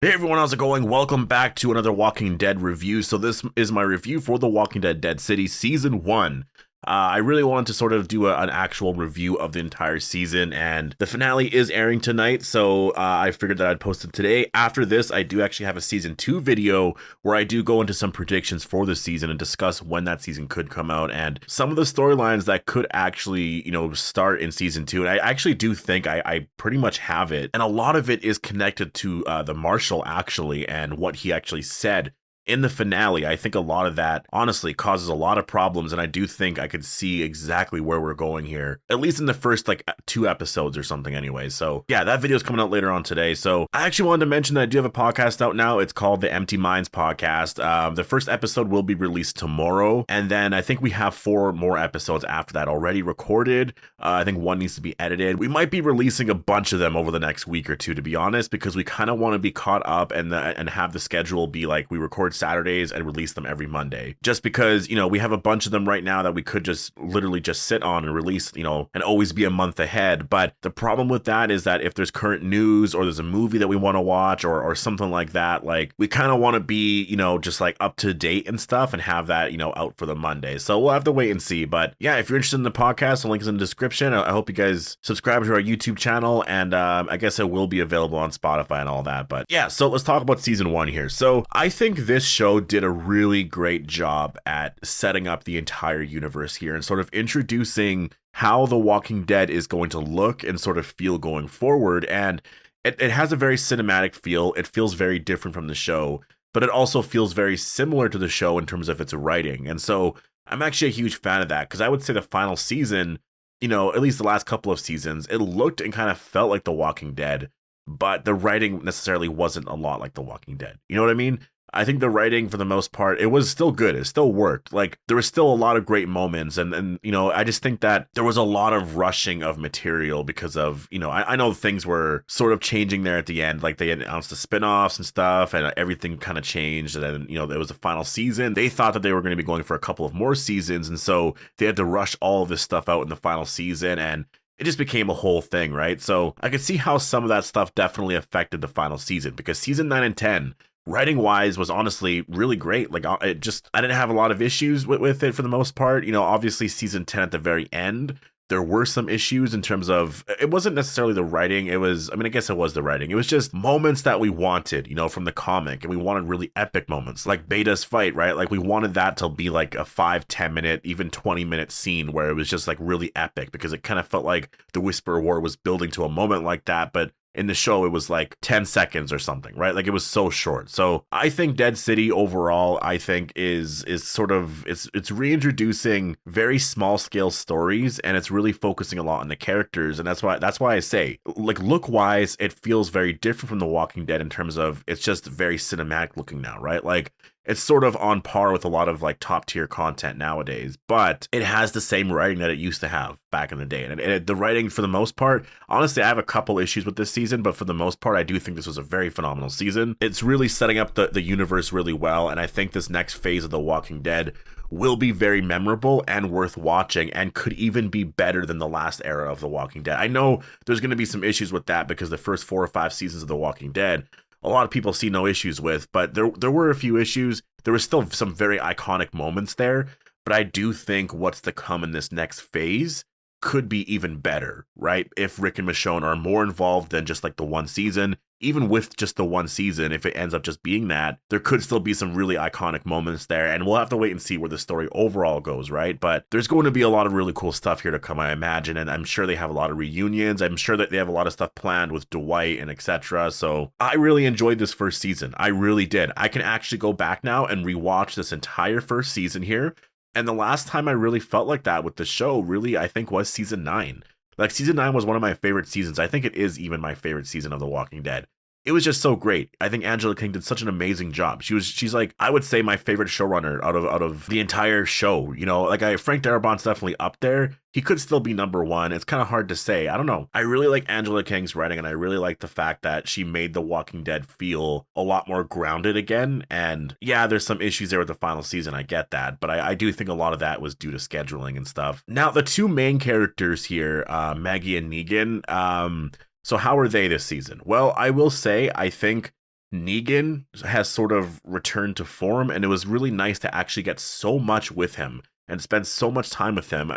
Hey everyone, how's it going? Welcome back to another Walking Dead review. So this is my review for The Walking Dead Dead City Season 1. I really wanted to sort of do an actual review of the entire season, and the finale is airing tonight, so I figured that I'd post it today. After this, I do actually have a Season 2 video where I do go into some predictions for the season and discuss when that season could come out, and some of the storylines that could actually, start in Season 2. And I actually do think I pretty much have it, and a lot of it is connected to the Marshal, actually, and what he actually said in the finale. I think a lot of that honestly causes a lot of problems, and I do think I could see exactly where we're going here, at least in the first like 2 episodes or something anyway. So yeah, that video is coming out later on today. So I actually wanted to mention that I do have a podcast out now. It's called the Empty Minds Podcast. The first episode will be released tomorrow, and then I think we have 4 more episodes after that already recorded. I think one needs to be edited. We might be releasing a bunch of them over the next week or two, to be honest, because we kind of want to be caught up and have the schedule be like we record Saturdays and release them every Monday. Just because, we have a bunch of them right now that we could just literally just sit on and release, and always be a month ahead. But the problem with that is that if there's current news or there's a movie that we want to watch or something like that, like we kind of want to be, just like up to date and stuff and have that, out for the Monday. So we'll have to wait and see. But yeah, if you're interested in the podcast, the link is in the description. I hope you guys subscribe to our YouTube channel, and I guess it will be available on Spotify and all that. But yeah, so let's talk about Season 1 here. So I think this show did a really great job at setting up the entire universe here and sort of introducing how The Walking Dead is going to look and sort of feel going forward. And it has a very cinematic feel. It feels very different from the show, but it also feels very similar to the show in terms of its writing. And so I'm actually a huge fan of that, because I would say the final season, at least the last couple of seasons, it looked and kind of felt like The Walking Dead, but the writing necessarily wasn't a lot like The Walking Dead. You know what I mean? I think the writing, for the most part, it was still good. It still worked. Like, there was still a lot of great moments. And I just think that there was a lot of rushing of material because of, I know things were sort of changing there at the end. Like, they announced the spinoffs and stuff, and everything kind of changed. And then, there was the final season. They thought that they were going to be going for a couple of more seasons. And so they had to rush all of this stuff out in the final season. And it just became a whole thing, right? So I could see how some of that stuff definitely affected the final season, because season 9 and 10, writing wise, was honestly really great. Like, I didn't have a lot of issues with it for the most part. Obviously season 10 at the very end, there were some issues in terms of, it wasn't necessarily the writing. It was, I guess it was the writing. It was just moments that we wanted, from the comic, and we wanted really epic moments like Beta's fight, right? Like, we wanted that to be like a 5-10 minute, even 20-minute scene where it was just like really epic, because it kind of felt like the Whisper War was building to a moment like that. But in the show, it was like 10 seconds or something, right? Like, it was so short. So I think Dead City overall, I think is sort of, it's reintroducing very small scale stories, and it's really focusing a lot on the characters. And that's why I say, like, look wise, it feels very different from The Walking Dead in terms of it's just very cinematic looking now, right? Like, it's sort of on par with a lot of like top tier content nowadays, but it has the same writing that it used to have back in the day. And the writing, for the most part, honestly, I have a couple issues with this season, but for the most part, I do think this was a very phenomenal season. It's really setting up the universe really well. And I think this next phase of The Walking Dead will be very memorable and worth watching, and could even be better than the last era of The Walking Dead. I know there's going to be some issues with that, because the first 4 or 5 seasons of The Walking Dead, a lot of people see no issues with, but there were a few issues. There was still some very iconic moments there, but I do think what's to come in this next phase could be even better, right? If Rick and Michonne are more involved than just like the one season. Even with just the one season, if it ends up just being that, there could still be some really iconic moments there, and we'll have to wait and see where the story overall goes, right? But there's going to be a lot of really cool stuff here to come, I imagine, and I'm sure they have a lot of reunions. I'm sure that they have a lot of stuff planned with Dwight and etc. So I really enjoyed this first season. I really did. I can actually go back now and rewatch this entire first season here, and the last time I really felt like that with the show, really, I think, was season 9. Like, season 9 was one of my favorite seasons. I think it is even my favorite season of The Walking Dead. It was just so great. I think Angela King did such an amazing job. She's like, I would say, my favorite showrunner out of the entire show. Like, Frank Darabont's definitely up there. He could still be number 1. It's kind of hard to say. I don't know. I really like Angela King's writing, and I really like the fact that she made The Walking Dead feel a lot more grounded again. And yeah, there's some issues there with the final season. I get that, but I do think a lot of that was due to scheduling and stuff. Now, the 2 main characters here, Maggie and Negan, so how are they this season? Well, I will say, I think Negan has sort of returned to form, and it was really nice to actually get so much with him and spend so much time with him.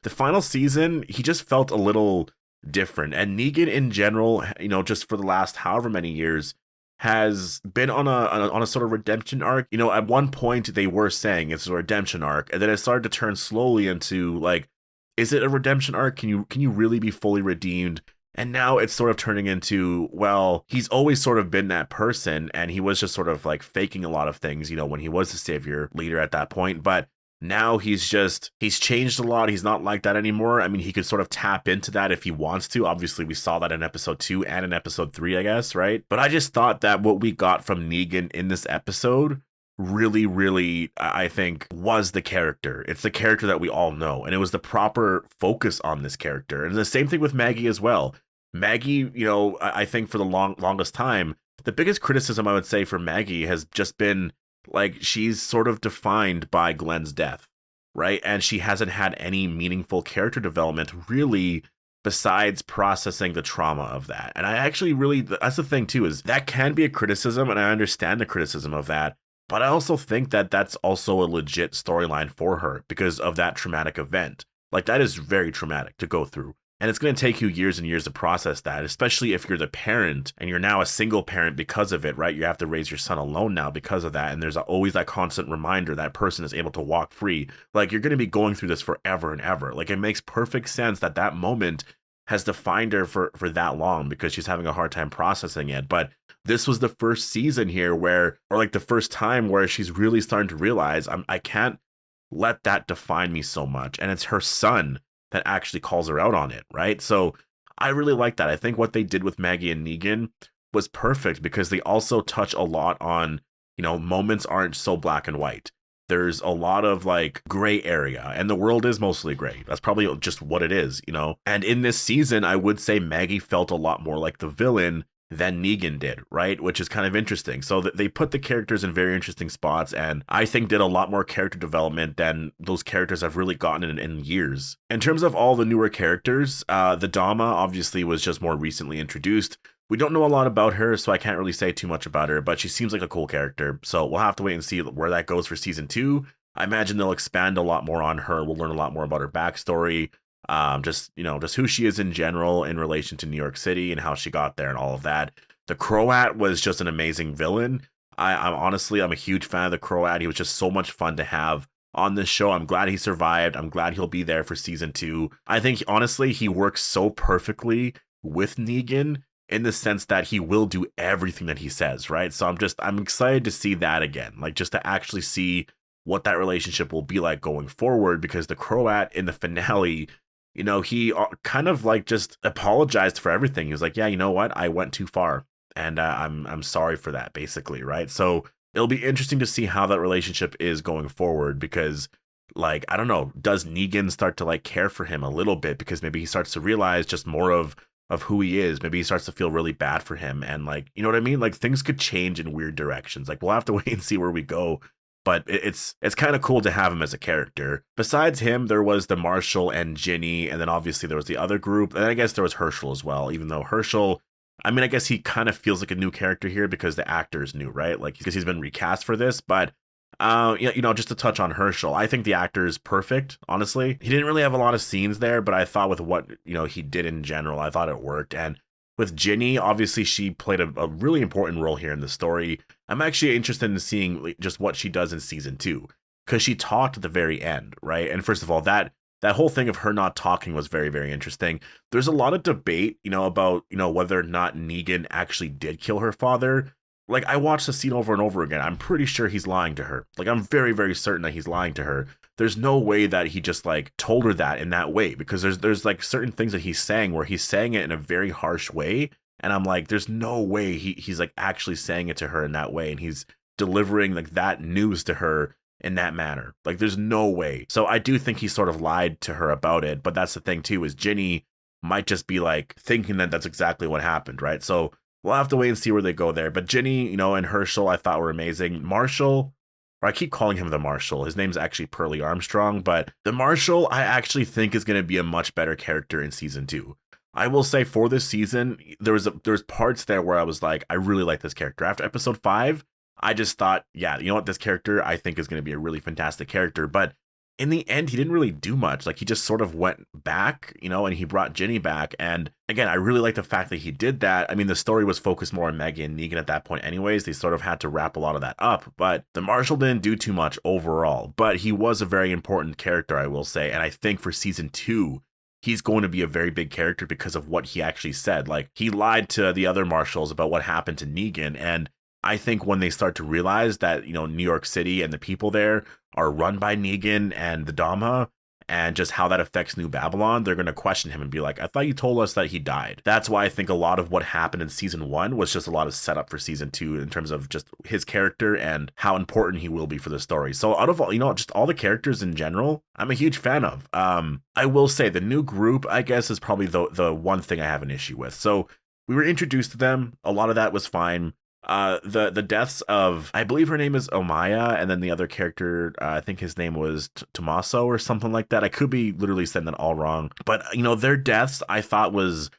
The final season, he just felt a little different, and Negan in general, just for the last however many years, has been on a sort of redemption arc. At one point they were saying it's a redemption arc, and then it started to turn slowly into like, is it a redemption arc? Can you really be fully redeemed? And now it's sort of turning into, well, he's always sort of been that person, and he was just sort of like faking a lot of things, when he was the savior leader at that point. But now he's changed a lot. He's not like that anymore. I mean, he could sort of tap into that if he wants to. Obviously, we saw that in episode 2 and in episode 3, I guess, right? But I just thought that what we got from Negan in this episode really, really, I think, was the character. It's the character that we all know, and it was the proper focus on this character. And the same thing with Maggie as well. Maggie, I think for the longest time, the biggest criticism I would say for Maggie has just been like, she's sort of defined by Glenn's death, right? And she hasn't had any meaningful character development really, besides processing the trauma of that. And I actually really, that's the thing too, is that can be a criticism, and I understand the criticism of that. But I also think that that's also a legit storyline for her because of that traumatic event. Like, that is very traumatic to go through. And it's going to take you years and years to process that, especially if you're the parent and you're now a single parent because of it, right? You have to raise your son alone now because of that. And there's always that constant reminder that person is able to walk free. Like, you're going to be going through this forever and ever. Like, it makes perfect sense that that moment has defined her for that long because she's having a hard time processing it. But this was the first season here or like the first time where she's really starting to realize I can't let that define me so much. And it's her son that actually calls her out on it, right? So I really like that. I think what they did with Maggie and Negan was perfect because they also touch a lot on, moments aren't so black and white. There's a lot of like gray area, and the world is mostly gray. That's probably just what it is, And in this season, I would say Maggie felt a lot more like the villain than Negan did, right? Which is kind of interesting. So they put the characters in very interesting spots, and I think did a lot more character development than those characters have really gotten in years. In terms of all the newer characters, the Dama obviously was just more recently introduced. We don't know a lot about her, so I can't really say too much about her, but she seems like a cool character. So we'll have to wait and see where that goes for season 2. I imagine they'll expand a lot more on her. We'll learn a lot more about her backstory. Just who she is in general in relation to New York City and how she got there and all of that. The Croat was just an amazing villain. I'm honestly a huge fan of the Croat. He was just so much fun to have on this show. I'm glad he survived. I'm glad he'll be there for season 2. I think honestly he works so perfectly with Negan in the sense that he will do everything that he says, right? So I'm excited to see that again, like just to actually see what that relationship will be like going forward, because the Croat in the finale, he kind of like just apologized for everything. He was like, yeah, you know what? I went too far, and I'm sorry for that, basically, right? So it'll be interesting to see how that relationship is going forward, because like, I don't know, does Negan start to like care for him a little bit, because maybe he starts to realize just more of who he is. Maybe he starts to feel really bad for him, and like, you know what I mean? Like, things could change in weird directions. Like, we'll have to wait and see where we go. But it's kind of cool to have him as a character. Besides him, there was the Marshall and Ginny, and then obviously there was the other group, and I guess there was Herschel as well, even though Herschel, I mean, I guess he kind of feels like a new character here because the actor is new, right? Like, because he's been recast for this. But just to touch on Herschel, I think the actor is perfect, honestly. He didn't really have a lot of scenes there, but I thought with what, he did in general, I thought it worked. And with Ginny, obviously she played a really important role here in the story. I'm actually interested in seeing just what she does in season 2, because she talked at the very end, right? And first of all, that whole thing of her not talking was very, very interesting. There's a lot of debate, about, whether or not Negan actually did kill her father. Like, I watched the scene over and over again. I'm pretty sure he's lying to her. Like, I'm very, very certain that he's lying to her. There's no way that he just like told her that in that way, because there's like certain things that he's saying where he's saying it in a very harsh way. And I'm like, there's no way he's like actually saying it to her in that way. And he's delivering like that news to her in that manner. Like, there's no way. So I do think he sort of lied to her about it. But that's the thing too, is Ginny might just be like thinking that that's exactly what happened, right? So we'll have to wait and see where they go there. But Ginny, and Herschel, I thought were amazing. Marshall, or I keep calling him the Marshal. His name's actually Pearlie Armstrong, but the Marshal, I actually think is going to be a much better character in season 2. I will say for this season, there's parts there where I was like, I really like this character. After episode 5, I just thought, yeah, you know what, this character I think is going to be a really fantastic character. But in the end, he didn't really do much. Like, he just sort of went back, and he brought Ginny back. And again, I really like the fact that he did that. I mean, the story was focused more on Maggie and Negan at that point anyways. They sort of had to wrap a lot of that up. But the Marshal didn't do too much overall. But he was a very important character, I will say. And I think for season 2, he's going to be a very big character because of what he actually said. Like, he lied to the other marshals about what happened to Negan. And I think when they start to realize that, New York City and the people there are run by Negan and the Dama, and just how that affects New Babylon, they're going to question him and be like, I thought you told us that he died. That's why I think a lot of what happened in season 1 was just a lot of setup for season 2 in terms of just his character and how important he will be for the story. So out of all, just all the characters in general, I'm a huge fan of. I will say the new group, I guess, is probably the one thing I have an issue with. So we were introduced to them. A lot of that was fine. The deaths of, I believe her name is Omaya, and then the other character, I think his name was Tommaso or something like that. I could be literally saying that all wrong, but their deaths I thought was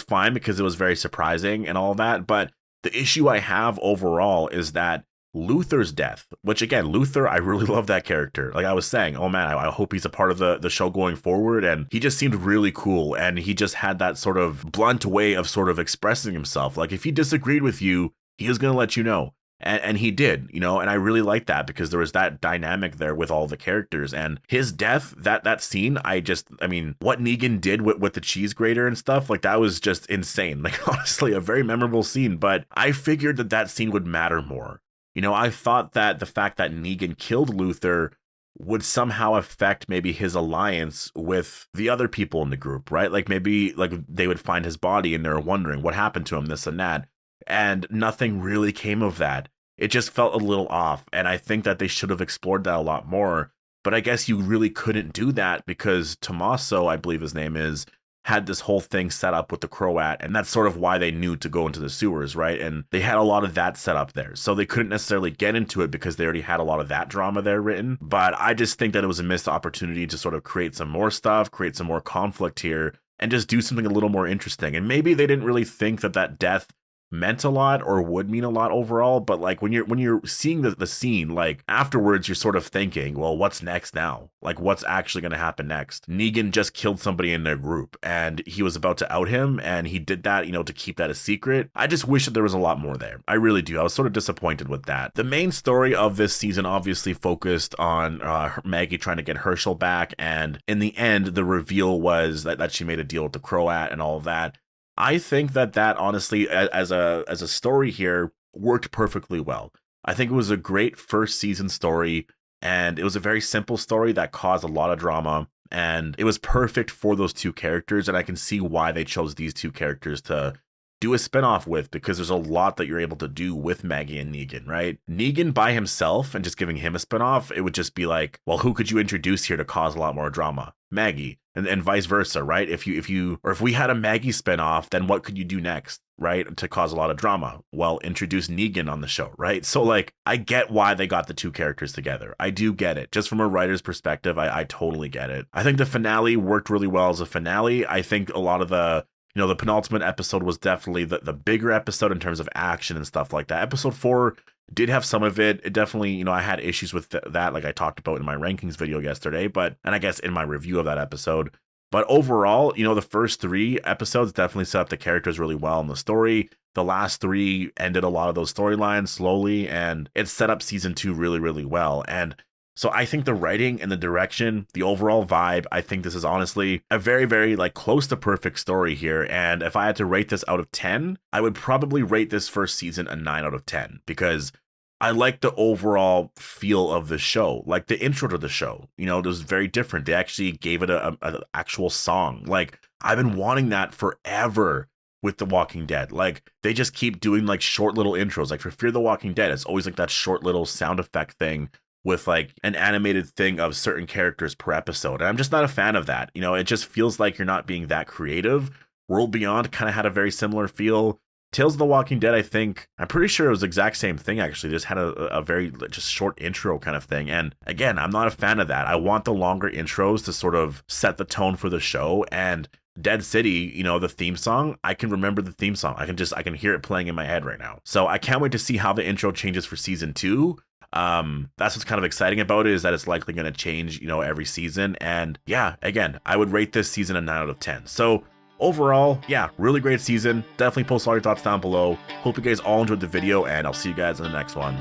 fine because it was very surprising and all that. But the issue I have overall is that Luther's death, which again, Luther, I really love that character. Like I was saying, oh man, I hope he's a part of the show going forward. And he just seemed really cool. And he just had that sort of blunt way of sort of expressing himself. Like if he disagreed with you, he was going to let you know. And he did, and I really liked that because there was that dynamic there with all the characters. And his death, that scene, I mean, what Negan did with the cheese grater and stuff, like that was just insane. Like honestly, a very memorable scene. But I figured that scene would matter more. I thought that the fact that Negan killed Luther would somehow affect maybe his alliance with the other people in the group, right? Like maybe like they would find his body and they're wondering what happened to him, this and that. And nothing really came of that. It just felt a little off. And I think that they should have explored that a lot more. But I guess you really couldn't do that because Tommaso, I believe his name is, had this whole thing set up with the Croat. And that's sort of why they knew to go into the sewers, right? And they had a lot of that set up there. So they couldn't necessarily get into it because they already had a lot of that drama there written. But I just think that it was a missed opportunity to sort of create some more stuff, create some more conflict here, and just do something a little more interesting. And maybe they didn't really think that death meant a lot or would mean a lot overall, but like when you're seeing the scene, like afterwards you're sort of thinking, well, what's next now? Like what's actually going to happen next? Negan just killed somebody in their group and he was about to out him, and he did that to keep that a secret. I just wish that there was a lot more there. I really do. I was sort of disappointed with that. The main story of this season obviously focused on Maggie trying to get Herschel back, and in the end the reveal was that she made a deal with the Croat and all of that. I think that honestly, as a story here, worked perfectly well. I think it was a great first season story, and it was a very simple story that caused a lot of drama, and it was perfect for those two characters, and I can see why they chose these two characters to do a spinoff with, because there's a lot that you're able to do with Maggie and Negan, right? Negan by himself and just giving him a spinoff, it would just be like, well, who could you introduce here to cause a lot more drama? Maggie. And vice versa, right? If we had a Maggie spinoff, then what could you do next, right? To cause a lot of drama? Well, introduce Negan on the show, right? So like, I get why they got the two characters together. I do get it. Just from a writer's perspective, I totally get it. I think the finale worked really well as a finale. I think a lot of the penultimate episode was definitely the bigger episode in terms of action and stuff like that. Episode 4 did have some of it. It definitely, I had issues with that, like I talked about in my rankings video yesterday, and I guess in my review of that episode. But overall, the first 3 episodes definitely set up the characters really well in the story. The last 3 ended a lot of those storylines slowly, and it set up season 2 really, really well. And so I think the writing and the direction, the overall vibe, I think this is honestly a very, very like close to perfect story here. And if I had to rate this out of 10, I would probably rate this first season a 9 out of 10, because I like the overall feel of the show. Like the intro to the show, it was very different. They actually gave it an actual song. Like I've been wanting that forever with The Walking Dead. Like they just keep doing like short little intros. Like for Fear the Walking Dead, it's always like that short little sound effect thing with like an animated thing of certain characters per episode. And I'm just not a fan of that. It just feels like you're not being that creative. World Beyond kind of had a very similar feel. Tales of the Walking Dead, I'm pretty sure it was the exact same thing, actually. They just had a very just short intro kind of thing. And again, I'm not a fan of that. I want the longer intros to sort of set the tone for the show. And Dead City, you know, the theme song, I can remember the theme song. I can hear it playing in my head right now. So I can't wait to see how the intro changes for season 2. That's what's kind of exciting about it, is that it's likely going to change, you know, every season. And yeah, again, I would rate this season a 9 out of 10. So overall, yeah, really great season. Definitely post all your thoughts down below. Hope you guys all enjoyed the video, and I'll see you guys in the next one.